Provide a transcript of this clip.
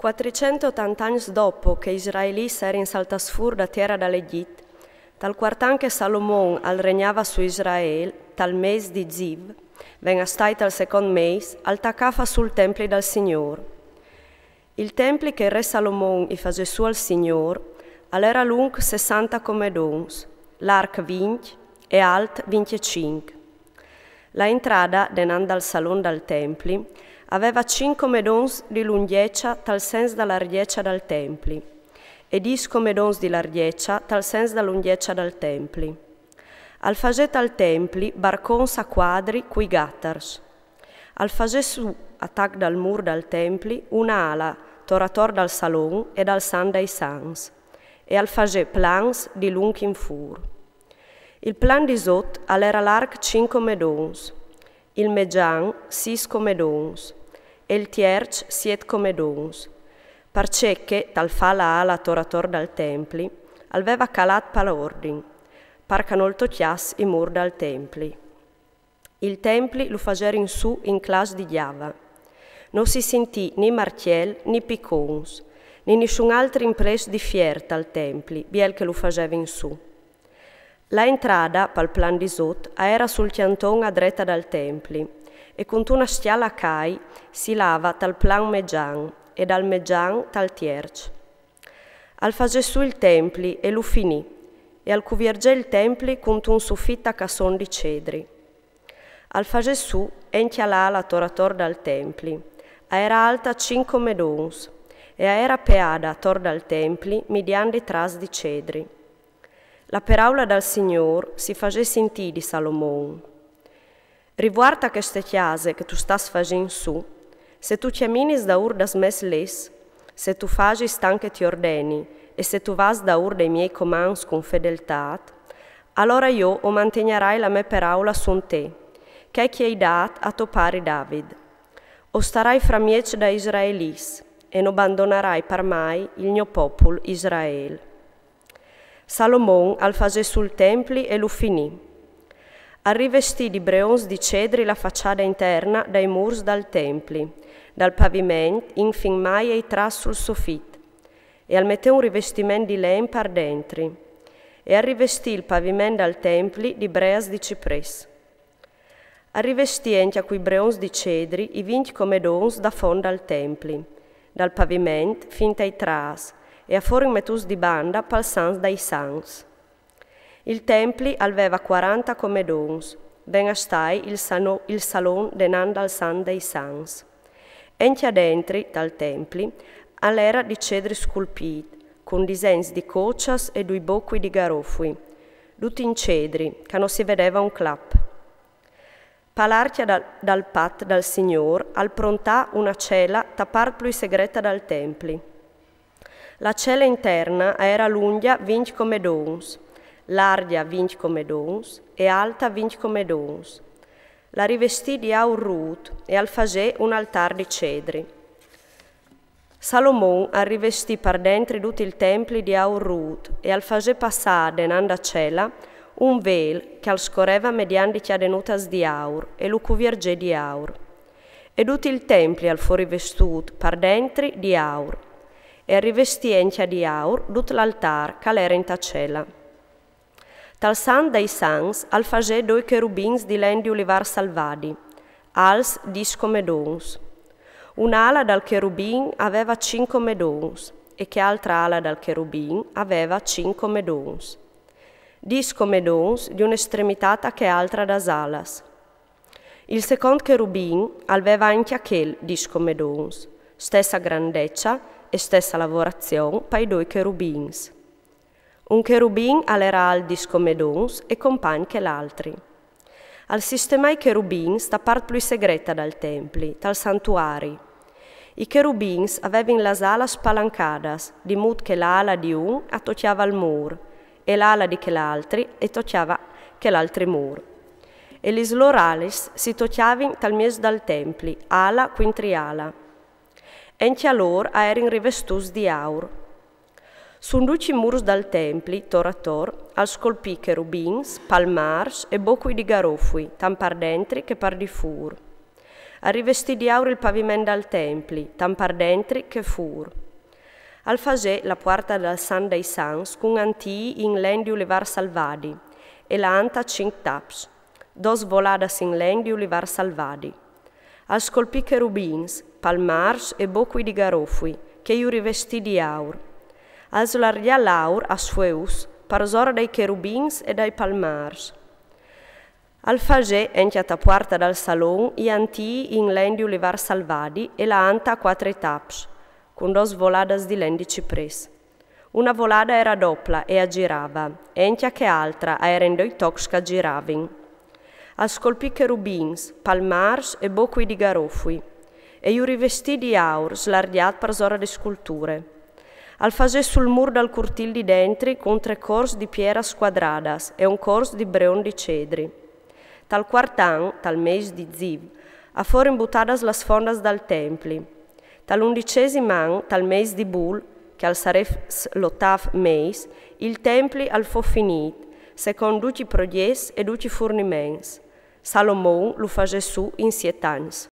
480 anni dopo che Israeli era in saltasfur da terra dall'Egitto, tal quartan che Salomon al regnava su Israele, tal mese di Ziv, venga stato al secondo mese, al taccafa sul tempio del Signore. Il tempio che il re Salomon i fece su al Signore, all'era lungo 60 comedons, l'arc 20 e alt 25. La entrata denanda al salone del tempio aveva 5 medons di lunghezza tal senso dalla larghezza del tempio e 10 medons di larghezza tal senso dalla lunghezza del tempio. Al fagetta al tempio barcons a quadri cui gatters. Al fagè su attac dal mur del tempio una ala torator dal salon e dal san dei sans e al fagè plans di lung in fur. Il plan di sot all'era larg 5 medons, il meggian 6 medons e il tierç 7 medons, perché che tal fa la ala torator dal templi aveva calat pal'ordin, parca non tocchias i mur dal templi. Il templi lo fager in su in classe di Java. Non si sentì né martiel né piccons, né nessun altro impresso di fierta al templi, biel che lo faceva in su. La entrata, pal plan di sot, era sul chianton a dretta dal templi, e con una stiala a cai si lava tal plan meggian, e dal meggian tal tierç. Al fage su il templi e lo finì, e al cuvierge il templi con un soffitto a casson di cedri. Al fage su entia l'ala torator dal templi, era alta 5 medons, e era peada tor dal templi mediante tras di cedri. La paraula dal Signor si fage sentì di Salomon. Riguarda queste chiase che tu stas facendo su, se tu chiaminis da ur das mes les, se tu fagis tanche ti ordeni, e se tu vas da ur dei miei comandi con fedeltat, allora io o mantegnerai la mia paraula su te, che hai dat a tuo pari David. O starai fra miec da Israelis, e non abbandonerai per mai il mio popolo Israele. Salomon al fase sul templi e lo finì. A rivestì di breons di cedri la facciata interna dai murs dal templi, dal pavimento infin mai e tras sul soffitto, e al mette un rivestimento di len per dentri, e a rivestì il pavimento dal templi di breas di cipress. A rivestì entia quei breons di cedri i 20 comedons da fonda al templi, dal pavimento fin ai tras, e a fuori metus di banda pal sans dai sans. Il templi aveva 40 comedons, ben astai il salon denanda al san dei sans. Entia dentri, dal templi, all'era di cedri sculpiti, con disegni di coccias e due bocchi di garofui, tutti in cedri, che non si vedeva un clap. Palartia dal pat dal Signor, al prontà una cella tapar più segreta dal templi. La cella interna era lunga 20 comedons, larga 20 comedons e alta 20 comedons. La rivestì di aur rut e al fagè un altar di cedri. Salomon al rivestì per dentro tutto il tempio di aur rut e al fagè passare denanda cella un vel che al scorreva mediante chiadenutas di aur e lo cuvierge di aur. E tutto il tempio al fuori vestut per dentro di aur e rivestì entia di aur tutto l'altar che era in tacella. Tal san dei sans al fagè 2 cherubins di len di olivar salvadi, als 10 comedons. Un'ala dal cherubin aveva 5 medons e che altra ala dal cherubin aveva 5 medons. 10 medons di un'estremità che altra das alas. Il secondo cherubin aveva anche aquel 10 medons, stessa grandezza e stessa lavorazione per i 2 cherubins. Un cherubin all'era al 10 medons e compagni che l'altri. Al sistema i cherubin sta part più segreta dal templi, dal santuari. I cherubins avevano le ala spalancadas, di mod che l'ala di un attocchiava al mur, e l'ala di che l'altri e tocchiava che l'altri mur. E gli sloralis si tocchiavano tal mies dal templi, ala quintriala. Entia lor erano rivestus di aur. Sunduci murs dal templi, torator, al scolpì cherubins, palmars e bocui di garofui, tan par dentri che par di fur. a rivestì di auro il pavimento del templi, tan par dentri che fur. Al fagè la porta del San dei Sans con antii in len di ulivar salvadi e la anta 5 taps, 2 voladas in len di ulivar salvadi. Al scolpì cherubins, palmars e bocui di garofui, che iu rivestì di aur. Al slargia l'aur a sueus, parsora dai cherubins e dai palmars. Al fagè entiata porta dal salon i antii in len di ulivar salvadi e la anta a 4 taps, con 2 voladas di len di cipres. Una volada era doppia e aggirava, entia che altra erano 2 tocs che aggiravin. Al scolpì cherubins, palmars e bocui di garofui, e iu rivestì di aur, slargiat per sora di sculture. Al fagè sul mur dal curtil di dentri con 3 cors di piera squadradas e un cors di breon di cedri. Tal quartan, tal mes di Ziv, a fuori imbutadas las fondas dal templi. Tal 11° an, tal mes di Bul, che al saref l'ottav mes, il templi al fo finit, secondo tutti i proies e tutti i furniments. Salomon lo fagè su in 7 anni.